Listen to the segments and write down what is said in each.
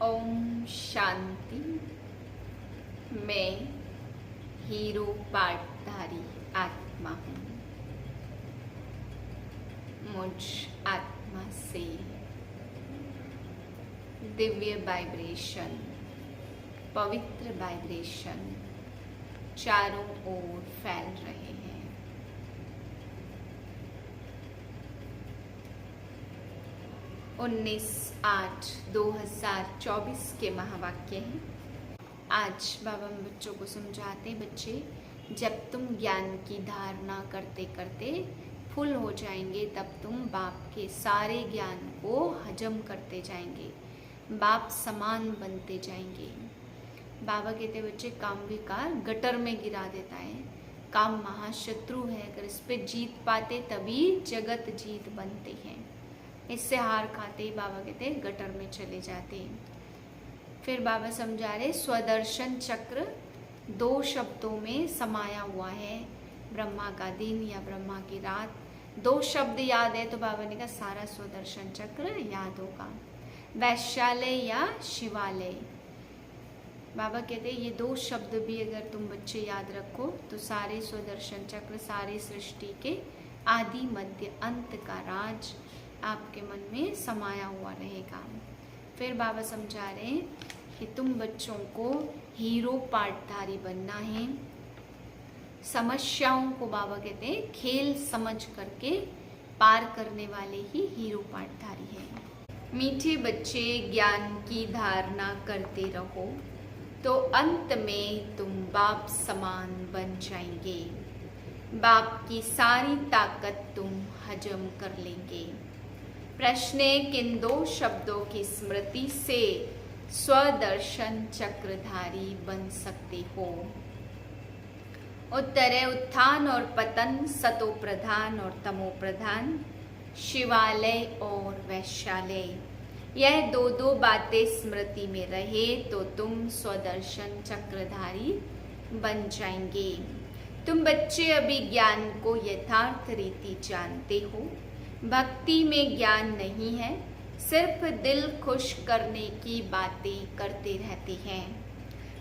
ओम शांति। मैं हीरो पाठधारी आत्मा हूँ। मुझ आत्मा से दिव्य वाइब्रेशन, पवित्र वाइब्रेशन चारों ओर फैल रहे हैं। उन्नीस 8/2024 के महावाक्य हैं। आज बाबा बच्चों को समझाते, बच्चे जब तुम ज्ञान की धारणा करते करते फुल हो जाएंगे तब तुम बाप के सारे ज्ञान को हजम करते जाएंगे, बाप समान बनते जाएंगे। बाबा कहते बच्चे काम विकार गटर में गिरा देता है, काम महाशत्रु है, अगर इस पे जीत पाते तभी जगत जीत बनते हैं। इससे हार खाते ही बाबा कहते गटर में चले जाते हैं। फिर बाबा समझा रहे स्वदर्शन चक्र 2 शब्दों में समाया हुआ है, ब्रह्मा का दिन या ब्रह्मा की रात। 2 शब्द याद है तो बाबा ने कहा सारा स्वदर्शन चक्र याद होगा। वैश्यालय या शिवालय, बाबा कहते ये 2 शब्द भी अगर तुम बच्चे याद रखो तो सारे स्वदर्शन चक्र, सारे सृष्टि के आदि मध्य अंत का राज आपके मन में समाया हुआ रहेगा। फिर बाबा समझा रहे हैं कि तुम बच्चों को हीरो पाठधारी बनना है। समस्याओं को बाबा कहते हैं खेल समझ करके पार करने वाले ही हीरो पाठधारी हैं। मीठे बच्चे ज्ञान की धारणा करते रहो तो अंत में तुम बाप समान बन जाएंगे। बाप की सारी ताकत तुम हजम कर लेंगे। प्रश्न किन 2 शब्दों की स्मृति से स्वदर्शन चक्रधारी बन सकते हो? उत्तर है उत्थान और पतन, सतो प्रधान और तमो प्रधान, शिवालय और वैश्यालय। यह 2 बातें स्मृति में रहे तो तुम स्वदर्शन चक्रधारी बन जाएंगे। तुम बच्चे अभी ज्ञान को यथार्थ रीति जानते हो। भक्ति में ज्ञान नहीं है, सिर्फ दिल खुश करने की बातें करते रहते हैं।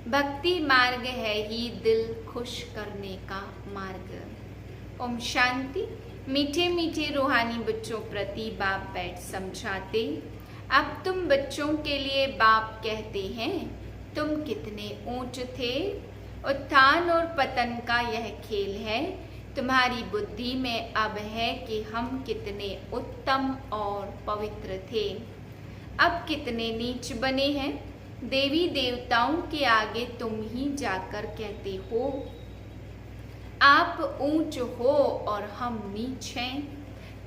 भक्ति मार्ग है ही दिल खुश करने का मार्ग। ओम शांति। मीठे मीठे रूहानी बच्चों प्रति बाप बैठ समझाते। अब तुम बच्चों के लिए बाप कहते हैं तुम कितने ऊंच थे। उत्थान और पतन का यह खेल है, तुम्हारी बुद्धि में अब है कि हम कितने उत्तम और पवित्र थे, अब कितने नीच बने हैं। देवी देवताओं के आगे तुम ही जाकर कहते हो आप ऊंच हो और हम नीच हैं।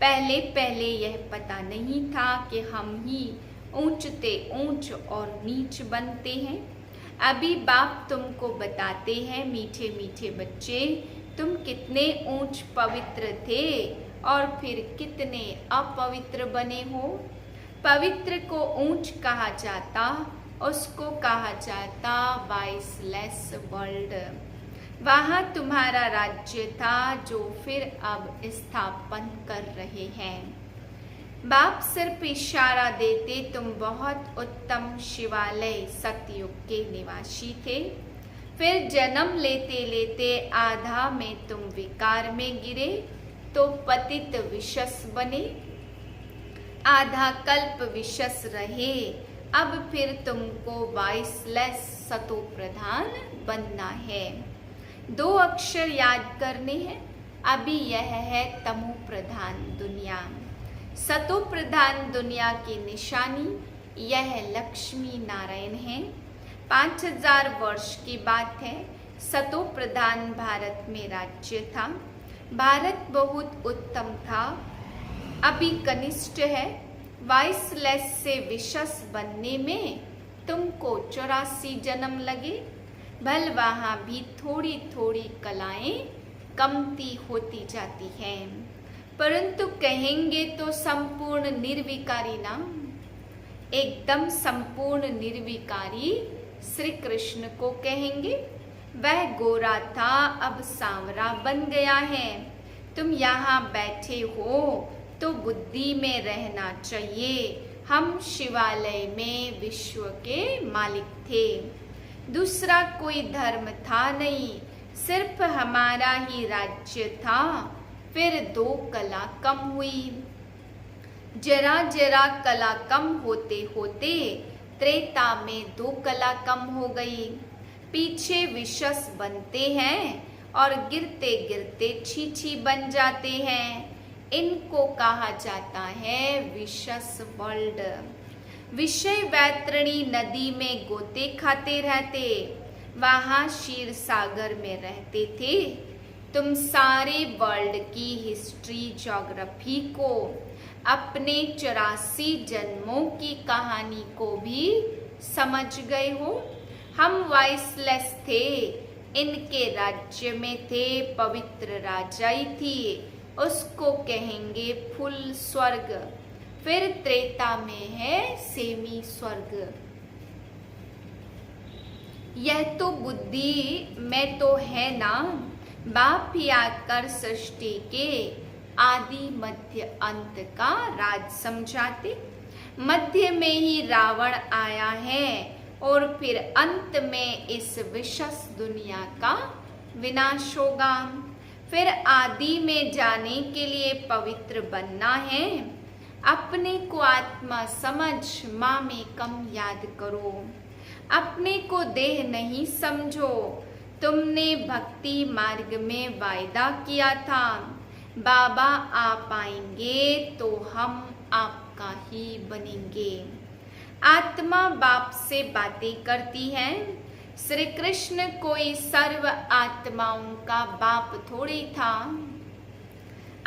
पहले पहले यह पता नहीं था कि हम ही ऊंचते ऊंच और नीच बनते हैं। अभी बाप तुमको बताते हैं मीठे मीठे बच्चे, तुम कितने ऊंच पवित्र थे और फिर कितने अपवित्र बने हो। पवित्र को ऊंच कहा जाता, उसको कहा जाता वाइसलेस वर्ल्ड। वहाँ तुम्हारा राज्य था जो फिर अब स्थापन कर रहे हैं। बाप सिर्फ इशारा देते तुम बहुत उत्तम शिवालय सतयुग के निवासी थे। फिर जन्म लेते लेते आधा में तुम विकार में गिरे तो पतित विशस बने, आधा कल्प विशस रहे, अब फिर तुमको वाइसलेस सतो प्रधान बनना है। 2 अक्षर याद करने हैं। अभी यह है तमो प्रधान दुनिया, सतो प्रधान दुनिया की निशानी यह लक्ष्मी नारायण है। 5000 वर्ष की बात है। सतो प्रधान भारत में राज्य था। भारत बहुत उत्तम था, अभी कनिष्ठ है। वाइसलेस से विशस बनने में तुमको 84 जन्म लगे। भल वहाँ भी थोड़ी थोड़ी कलाएं कमती होती जाती हैं, परंतु कहेंगे तो संपूर्ण निर्विकारी ना, एकदम संपूर्ण निर्विकारी श्री कृष्ण को कहेंगे। वह गोरा था अब सांवरा बन गया है। तुम यहाँ बैठे हो तो बुद्धि में रहना चाहिए, हम शिवालय में विश्व के मालिक थे। दूसरा कोई धर्म था नहीं, सिर्फ हमारा ही राज्य था। फिर 2 कला कम हुई। जरा जरा कला कम होते होते त्रेता में 2 कला कम हो गई। पीछे विशस बनते हैं और गिरते गिरते छीछी बन जाते हैं। इनको कहा जाता है विशस वर्ल्ड। विषय वैतरणी नदी में गोते खाते रहते, वहां क्षीर सागर में रहते थे। तुम सारे वर्ल्ड की हिस्ट्री ज्योग्राफी को, अपने 84 जन्मों की कहानी को भी समझ गए हो। हम वॉइसलेस थे, इनके राज्य में थे पवित्र राजाई थी, उसको कहेंगे फुल स्वर्ग। फिर त्रेता में है सेमी स्वर्ग। यह तो बुद्धि में तो है ना, बाप ही आकर सृष्टि के आदि मध्य अंत का राज समझाते। मध्य में ही रावण आया है और फिर अंत में इस विशस दुनिया का विनाश होगा। फिर आदि में जाने के लिए पवित्र बनना है। अपने को आत्मा समझ माँ में कम याद करो। अपने को देह नहीं समझो। तुमने भक्ति मार्ग में वायदा किया था, बाबा आप आएंगे तो हम आपका ही बनेंगे। आत्मा बाप से बातें करती है। श्री कृष्ण कोई सर्व आत्माओं का बाप थोड़ी था।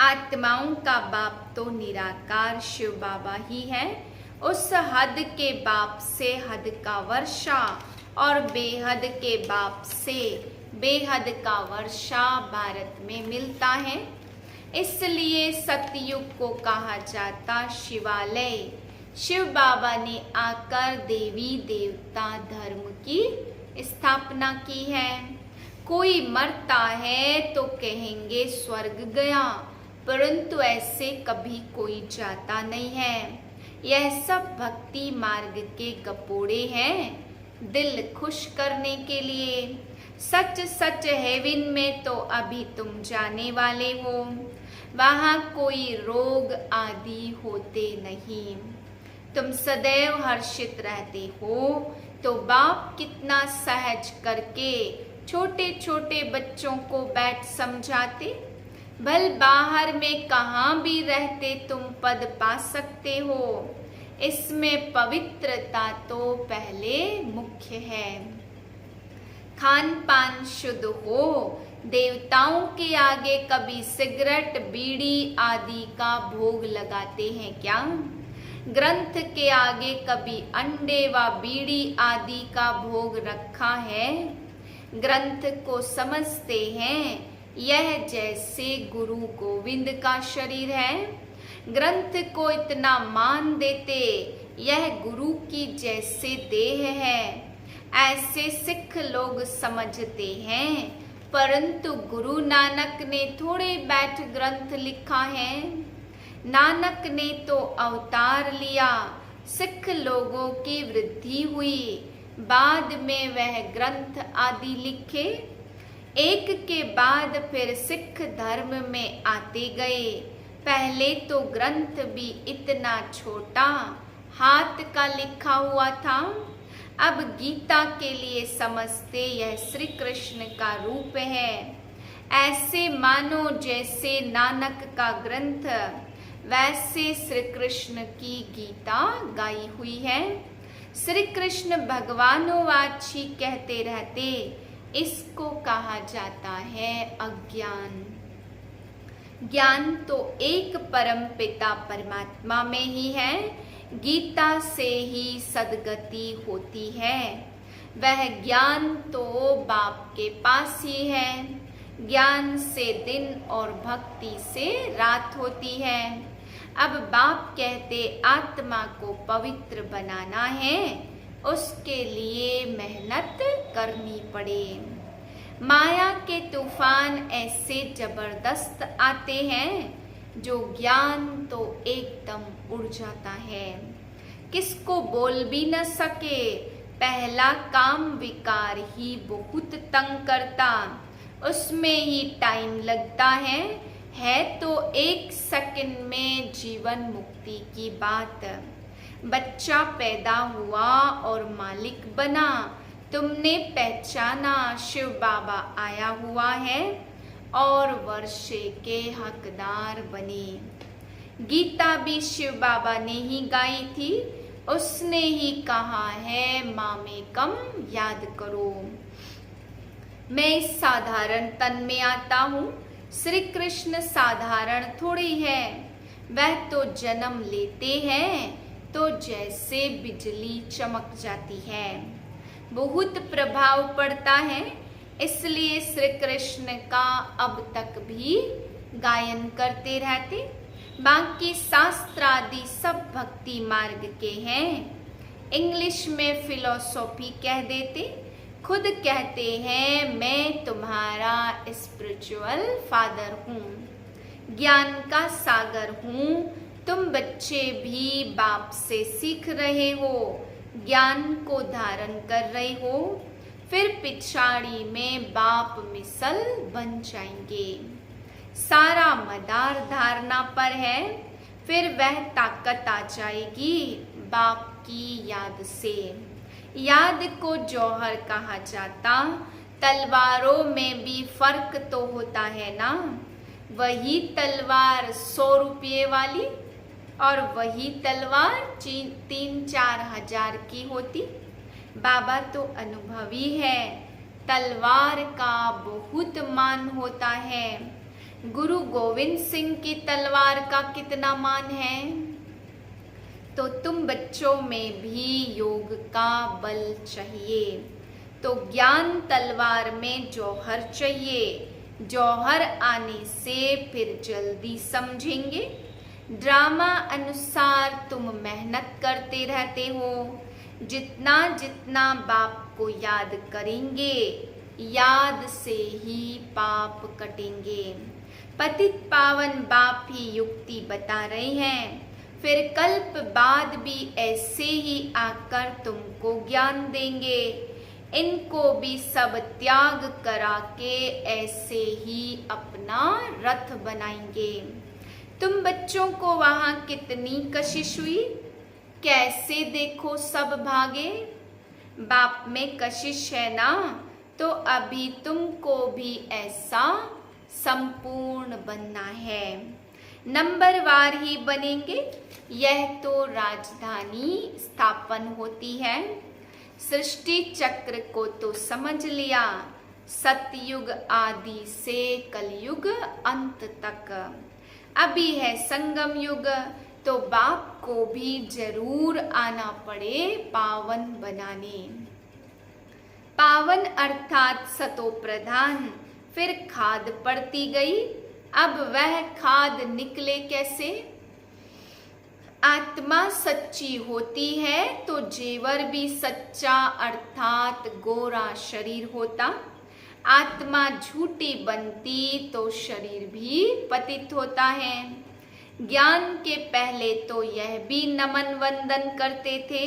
आत्माओं का बाप तो निराकार शिव बाबा ही है। उस हद के बाप से हद का वर्षा और बेहद के बाप से बेहद का वर्षा भारत में मिलता है। इसलिए सतयुग को कहा जाता शिवालय। शिव बाबा ने आकर देवी देवता धर्म की स्थापना की है। कोई मरता है तो कहेंगे स्वर्ग गया, परंतु ऐसे कभी कोई जाता नहीं है। यह सब भक्ति मार्ग के गपोड़े हैं, दिल खुश करने के लिए। सच सच हेवन में तो अभी तुम जाने वाले हो, वहां कोई रोग आदि होते नहीं। तुम सदैव हर्षित रहते हो, तो बाप कितना सहज करके छोटे छोटे बच्चों को बैठ समझाते। भल बाहर में कहाँ भी रहते तुम पद पा सकते हो। इसमें पवित्रता तो पहले मुख्य है। खान पान शुद्ध हो। देवताओं के आगे कभी सिगरेट बीड़ी आदि का भोग लगाते हैं क्या? ग्रंथ के आगे कभी अंडे व बीड़ी आदि का भोग रखा है? ग्रंथ को समझते हैं यह जैसे गुरु गोविंद का शरीर है। ग्रंथ को इतना मान देते यह गुरु की जैसे देह है। ऐसे सिख लोग समझते हैं, परंतु गुरु नानक ने थोड़े बैठ ग्रंथ लिखा है। नानक ने तो अवतार लिया, सिख लोगों की वृद्धि हुई, बाद में वह ग्रंथ आदि लिखे। एक के बाद फिर सिख धर्म में आते गए। पहले तो ग्रंथ भी इतना छोटा हाथ का लिखा हुआ था। अब गीता के लिए समझते यह श्री कृष्ण का रूप है। ऐसे मानो जैसे नानक का ग्रंथ वैसे श्री कृष्ण की गीता गाई हुई है। श्री कृष्ण भगवानोवाची कहते रहते, इसको कहा जाता है अज्ञान। ज्ञान तो एक परम पिता परमात्मा में ही है। गीता से ही सद्गति होती है। वह ज्ञान तो बाप के पास ही है। ज्ञान से दिन और भक्ति से रात होती है। अब बाप कहते आत्मा को पवित्र बनाना है, उसके लिए मेहनत करनी पड़े। माया के तूफान ऐसे जबरदस्त आते हैं जो ज्ञान तो एकदम उड़ जाता है। किसको बोल भी न सके। पहला काम विकार ही बहुत तंग करता, उसमें ही टाइम लगता है तो 1 सेकंड में जीवन मुक्ति की बात। बच्चा पैदा हुआ और मालिक बना, तुमने पहचाना शिव बाबा आया हुआ है और वर्षे के हकदार बने। गीता भी शिव बाबा ने ही गाई थी, उसने ही कहा है माँ में कम याद करो। मैं इस साधारण तन में आता हूँ, श्री कृष्ण साधारण थोड़ी है, वह तो जन्म लेते हैं तो जैसे बिजली चमक जाती है, बहुत प्रभाव पड़ता है, इसलिए श्री कृष्ण का अब तक भी गायन करते रहते। बाकी शास्त्र आदि सब भक्ति मार्ग के हैं, इंग्लिश में फिलोसॉफी कह देते, खुद कहते हैं मैं तुम्हारा स्पिरिचुअल फादर हूँ, ज्ञान का सागर हूँ। तुम बच्चे भी बाप से सीख रहे हो, ज्ञान को धारण कर रहे हो, फिर पिछाड़ी में बाप मिसल बन जाएंगे। सारा मदार धारणा पर है, फिर वह ताकत आ जाएगी बाप की याद से। याद को जौहर कहा जाता, तलवारों में भी फर्क तो होता है ना, वही तलवार 100 रुपये वाली और वही तलवार 3-4 हजार की होती। बाबा तो अनुभवी है, तलवार का बहुत मान होता है। गुरु गोविंद सिंह की तलवार का कितना मान है। तो तुम बच्चों में भी योग का बल चाहिए, तो ज्ञान तलवार में जौहर चाहिए, जौहर आने से फिर जल्दी समझेंगे। ड्रामा अनुसार तुम मेहनत करते रहते हो, जितना जितना बाप को याद करेंगे, याद से ही पाप कटेंगे। पतित पावन बाप ही युक्ति बता रहे हैं, फिर कल्प बाद भी ऐसे ही आकर तुमको ज्ञान देंगे। इनको भी सब त्याग करा के ऐसे ही अपना रथ बनाएंगे। तुम बच्चों को वहां कितनी कशिश हुई, कैसे देखो सब भागे। बाप में कशिश है ना, तो अभी तुमको भी ऐसा संपूर्ण बनना है, नंबरवार ही बनेंगे। यह तो राजधानी स्थापन होती है, सृष्टि चक्र को तो समझ लिया, सतयुग आदि से कलयुग अंत तक। अभी है संगम युग, तो बाप को भी जरूर आना पड़े पावन बनाने। पावन अर्थात सतो प्रधान, फिर खाद पड़ती गई, अब वह खाद निकले कैसे। आत्मा सच्ची होती है तो जेवर भी सच्चा अर्थात गोरा शरीर होता। आत्मा झूठी बनती तो शरीर भी पतित होता है। ज्ञान के पहले तो यह भी नमन वंदन करते थे।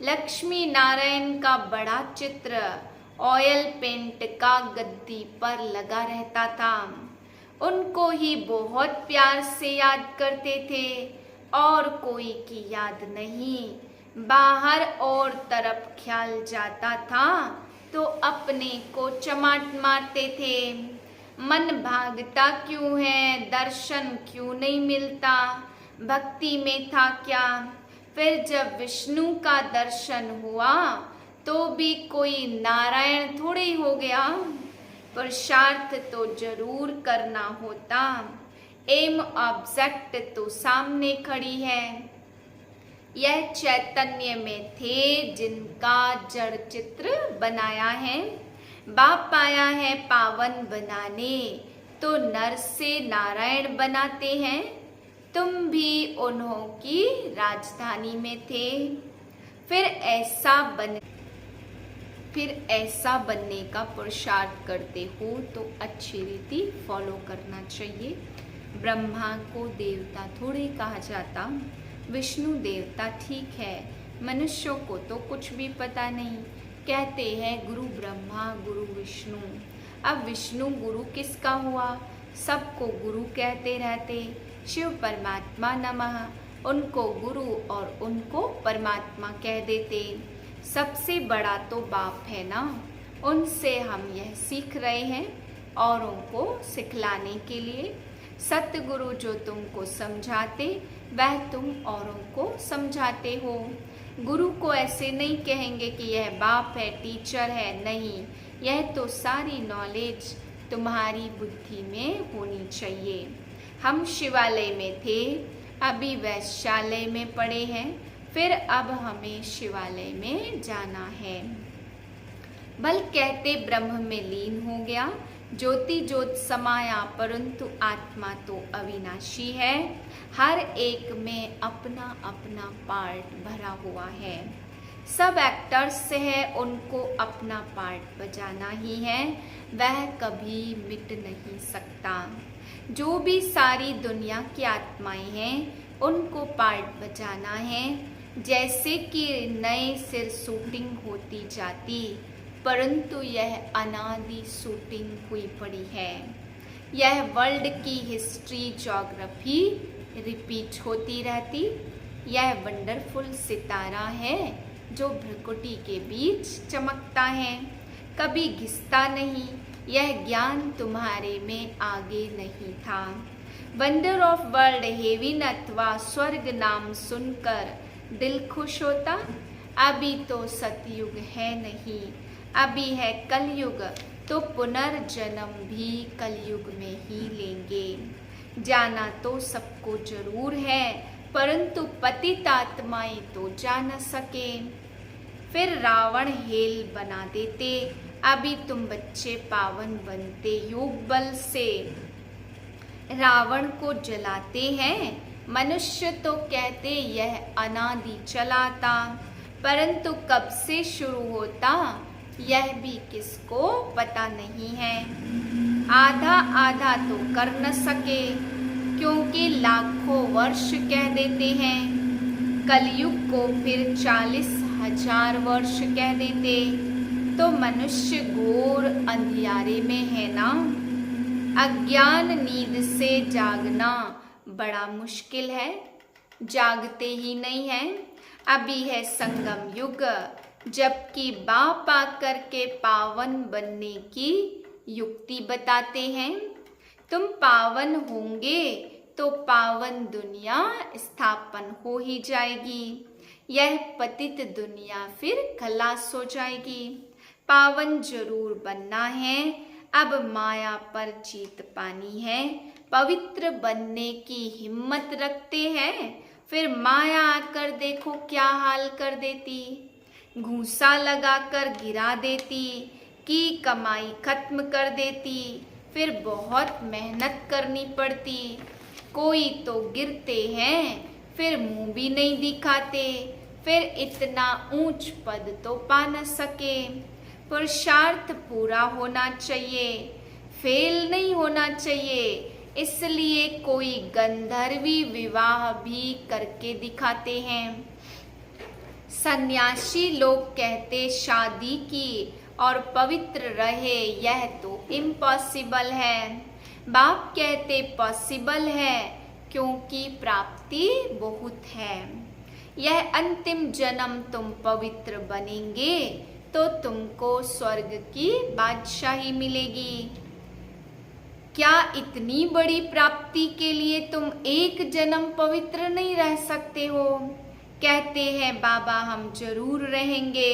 लक्ष्मी नारायण का बड़ा चित्र ऑयल पेंट का गद्दी पर लगा रहता था, उनको ही बहुत प्यार से याद करते थे और कोई की याद नहीं। बाहर और तरफ ख्याल जाता था तो अपने को चमाट मारते थे। मन भागता क्यों है, दर्शन क्यों नहीं मिलता, भक्ति में था क्या। फिर जब विष्णु का दर्शन हुआ तो भी कोई नारायण थोड़ी हो गया, पुरुषार्थ तो जरूर करना होता। एम ऑब्जेक्ट तो सामने खड़ी है। यह चैतन्य में थे जिनका जड़ चित्र बनाया है। बाप आया है पावन बनाने, तो नर से नारायण बनाते हैं। तुम भी उन्हों की राजधानी में थे। फिर ऐसा बनने का पुरुषार्थ करते हो तो अच्छी रीति फॉलो करना चाहिए। ब्रह्मा को देवता थोड़े कहा जाता, विष्णु देवता ठीक है, मनुष्यों को तो कुछ भी पता नहीं। कहते हैं गुरु ब्रह्मा गुरु विष्णु। अब विष्णु गुरु किसका हुआ? सबको गुरु कहते रहते। शिव परमात्मा नमः, उनको गुरु और उनको परमात्मा कह देते। सबसे बड़ा तो बाप है ना, उनसे हम यह सीख रहे हैं औरों को सिखलाने के लिए। सतगुरु जो तुमको समझाते वह तुम औरों को समझाते हो। गुरु को ऐसे नहीं कहेंगे कि यह बाप है, टीचर है, नहीं, यह तो सारी नॉलेज तुम्हारी बुद्धि में होनी चाहिए। हम शिवालय में थे, अभी वैश्यालय में पड़े हैं, फिर अब हमें शिवालय में जाना है। बल कहते ब्रह्म में लीन हो गया, ज्योति ज्योत समाया, परंतु आत्मा तो अविनाशी है। हर एक में अपना अपना पार्ट भरा हुआ है। सब एक्टर्स है, उनको अपना पार्ट बजाना ही है, वह कभी मिट नहीं सकता। जो भी सारी दुनिया की आत्माएं हैं उनको पार्ट बजाना है। जैसे कि नए सिर शूटिंग होती जाती, परंतु यह अनादि शूटिंग हुई पड़ी है। यह वर्ल्ड की हिस्ट्री ज्योग्राफी रिपीट होती रहती। यह वंडरफुल सितारा है जो भ्रकुटी के बीच चमकता है, कभी घिसता नहीं। यह ज्ञान तुम्हारे में आगे नहीं था। वंडर ऑफ वर्ल्ड हेवन अथवा स्वर्ग नाम सुनकर दिल खुश होता। अभी तो सतयुग है नहीं, अभी है कलयुग, तो पुनर्जन्म भी कलयुग में ही लेंगे। जाना तो सबको जरूर है, परंतु पतित आत्माएं तो जा न सके। फिर रावण हेल बना देते, अभी तुम बच्चे पावन बनते योग बल से। रावण को जलाते हैं, मनुष्य तो कहते यह अनादि चलाता, परंतु कब से शुरू होता यह भी किसको पता नहीं है। आधा आधा तो कर न सके, क्योंकि लाखों वर्ष कह देते हैं। कलयुग को फिर 40,000 वर्ष कह देते, तो मनुष्य घोर अंधियारे में है ना। अज्ञान नींद से जागना बड़ा मुश्किल है, जागते ही नहीं है। अभी है संगम युग, जबकि बाप आकर के पावन बनने की युक्ति बताते हैं। तुम पावन होंगे तो पावन दुनिया स्थापन हो ही जाएगी। यह पतित दुनिया फिर खलास हो जाएगी। पावन जरूर बनना है, अब माया पर जीत पानी है। पवित्र बनने की हिम्मत रखते हैं, फिर माया आकर देखो क्या हाल कर देती। घूसा लगाकर गिरा देती, की कमाई खत्म कर देती, फिर बहुत मेहनत करनी पड़ती। कोई तो गिरते हैं, फिर मुंह भी नहीं दिखाते, फिर इतना ऊंच पद तो पा न सके। पुरुषार्थ पूरा होना चाहिए, फेल नहीं होना चाहिए, इसलिए कोई गंधर्वी विवाह भी करके दिखाते हैं। सन्यासी लोग कहते शादी की और पवित्र रहे, यह तो इम्पॉसिबल है। बाप कहते पॉसिबल है, क्योंकि प्राप्ति बहुत है। यह अंतिम जन्म तुम पवित्र बनेंगे तो तुमको स्वर्ग की बादशाही मिलेगी। क्या इतनी बड़ी प्राप्ति के लिए तुम एक जन्म पवित्र नहीं रह सकते हो? कहते हैं बाबा हम जरूर रहेंगे।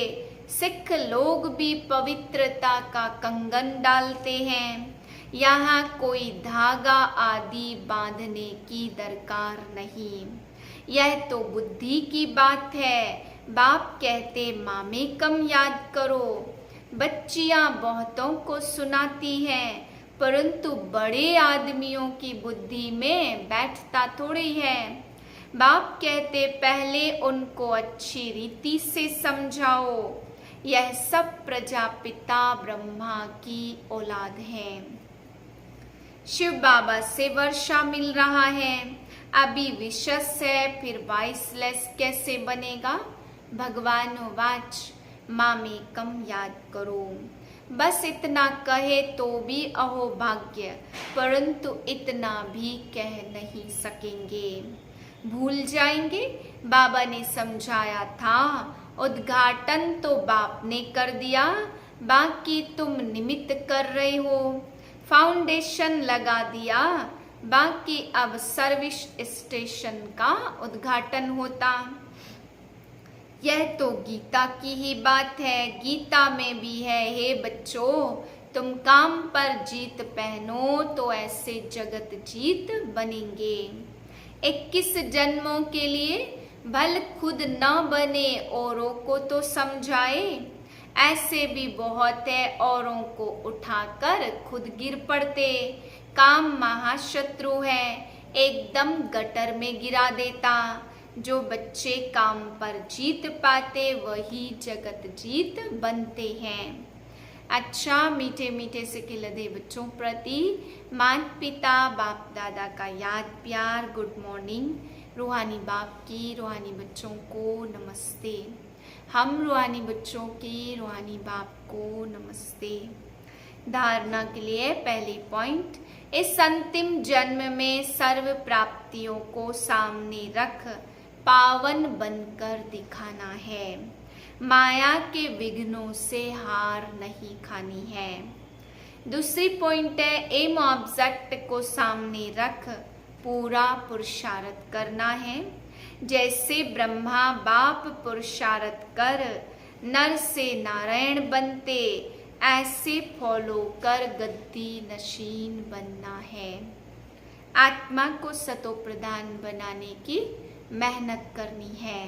सिख लोग भी पवित्रता का कंगन डालते हैं। यहाँ कोई धागा आदि बांधने की दरकार नहीं, यह तो बुद्धि की बात है। बाप कहते मामे कम याद करो। बच्चियां बहुतों को सुनाती हैं, परंतु बड़े आदमियों की बुद्धि में बैठता थोड़ी है। बाप कहते पहले उनको अच्छी रीति से समझाओ। यह सब प्रजापिता ब्रह्मा की औलाद है। शिव बाबा से वर्षा मिल रहा है। अभी विशेष है फिर वॉइसलेस कैसे बनेगा। भगवान वाच मामेकम याद करो। बस इतना कहे तो भी अहो भाग्य, परंतु इतना भी कह नहीं सकेंगे। भूल जाएंगे बाबा ने समझाया था, उद्घाटन तो बाप ने कर दिया, बाकी तुम निमित्त कर रहे हो। फाउंडेशन लगा दिया, बाकी अब सर्विस स्टेशन का उद्घाटन होता। यह तो गीता की ही बात है, गीता में भी है, हे बच्चों तुम काम पर जीत पहनो तो ऐसे जगत जीत बनेंगे। 21 जन्मों के लिए भल खुद न बने औरों को तो समझाए। ऐसे भी बहुत है औरों को उठाकर खुद गिर पड़ते। काम महाशत्रु है, एकदम गटर में गिरा देता। जो बच्चे काम पर जीत पाते वही जगत जीत बनते हैं। अच्छा मीठे मीठे से खिलते बच्चों प्रति माता पिता बाप दादा का याद प्यार गुड मॉर्निंग। रूहानी बाप की रूहानी बच्चों को नमस्ते। हम रूहानी बच्चों की रूहानी बाप को नमस्ते। धारणा के लिए पहली पॉइंट, इस अंतिम जन्म में सर्व प्राप्तियों को सामने रख पावन बनकर दिखाना है। माया के विघ्नों से हार नहीं खानी है। दूसरी पॉइंट है, एम ऑब्जेक्ट को सामने रख पूरा पुरुषार्थ करना है। जैसे ब्रह्मा बाप पुरुषार्थ कर नर से नारायण बनते, ऐसे फॉलो कर गद्दी नशीन बनना है। आत्मा को सतो प्रधान बनाने की मेहनत करनी है।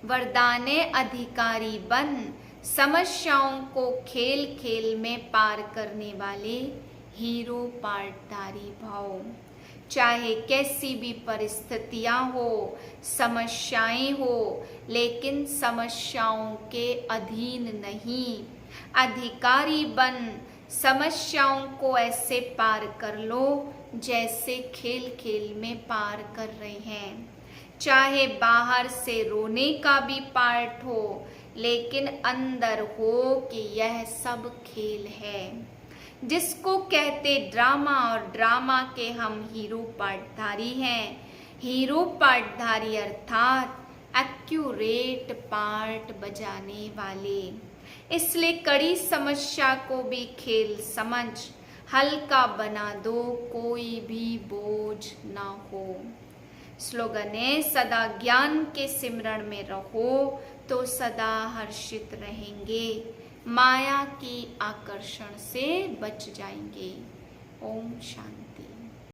वरदाने अधिकारी बन समस्याओं को खेल खेल में पार करने वाले हीरो पार्टधारी भाव। चाहे कैसी भी परिस्थितियां हो, समस्याएं हो, लेकिन समस्याओं के अधीन नहीं। अधिकारी बन समस्याओं को ऐसे पार कर लो जैसे खेल खेल में पार कर रहे हैं। चाहे बाहर से रोने का भी पार्ट हो, लेकिन अंदर हो कि यह सब खेल है। जिसको कहते ड्रामा, और ड्रामा के हम हीरो पार्टधारी हैं। हीरो पार्टधारी अर्थात एक्यूरेट पार्ट बजाने वाले। इसलिए कड़ी समस्या को भी खेल समझ हल्का बना दो, कोई भी बोझ ना हो। स्लोगन है, सदा ज्ञान के सिमरण में रहो तो सदा हर्षित रहेंगे, माया की आकर्षण से बच जाएंगे। ओम शांति।